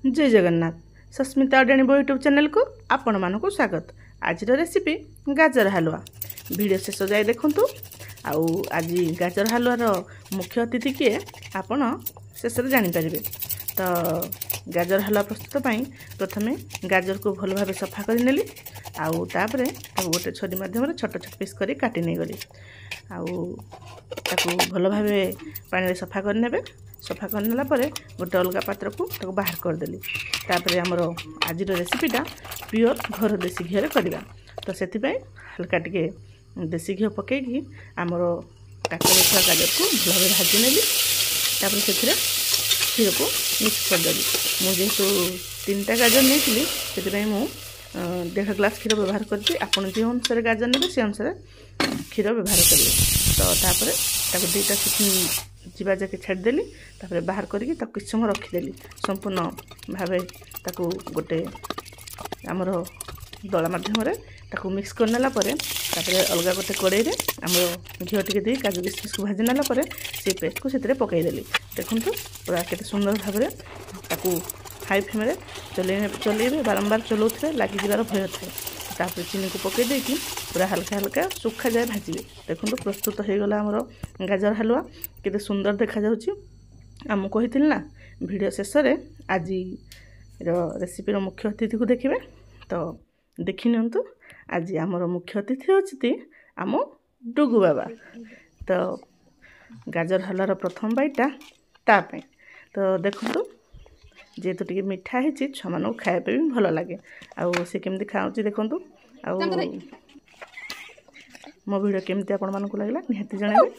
जय जगन्नाथ सस्मिता अडाणी YouTube channel को आपण मानक स्वागत। आज रेसिपी गाजर हलवा वीडियो शेष जाए देखु। आज गाजर हलवार मुख्य अतिथि किए आपण शेष जापर। तो गाजर हलवा प्रस्तुत प्रथम गाजर को भल भाव सफा कर आउे गोटे छरी मध्यम छोट छोट पीस कर काटी नहीं गली भल भाव पानी सफा करने। सफा करनेला गोटे अलग पात्र को बाहर करदेली। तापर आमर आज रेसिपीटा प्योर घर देसी घी करवा। तो से हल्का टे देसी घी पकईकि आमर काट रखा गाजर को भल भाव भाजी नेली। तापर से क्षीर को मिक्स करदेली। मुझे 3टा गाजर नहीं से 1.5 ग्लास क्षीर व्यवहार करती। आपन जो अनुसार गाजर ने से अनुसार क्षीर व्यवहार करेंगे। तो तापर 2टा सिटी जीवा जाके छाड़देली। तापर बाहर करके किछ समय रखीदेली संपूर्ण भाव गोटे आमर दला मध्यम मिक्स करनेला अलग गोटे कड़े आमर घी टे दी काजू किशमिश को भाजी नेला से पेस्ट को से पकईदेली। देखो पूरा केते सुंदर भाव हाई फ्लेम चलेबे बारंबार चलाऊे लगी जबार भय थाए। तापर चीनी को पकई देकी पूरा हल्का हल्का सुखा जाए भाजबे। देखो प्रस्तुत हो गला आमर गाजर हलवा केते सुंदर देखा जाउची। आम कही ना वीडियो शेष में आज रेसिपीर मुख्य अतिथि को देखिए। तो देखि नियंतु आज आमर मुख्य अतिथि होती आम डुगु बाबा। तो गाजर हलवार प्रथम बाईटा ताप। तो देखो जेहेतु टे मिठा है छुआ मान खायापे भी भल लगे। से केमती खाऊँच देखु। मो वीडियो केमती आपण मानक लगला निहाती जणाइबे।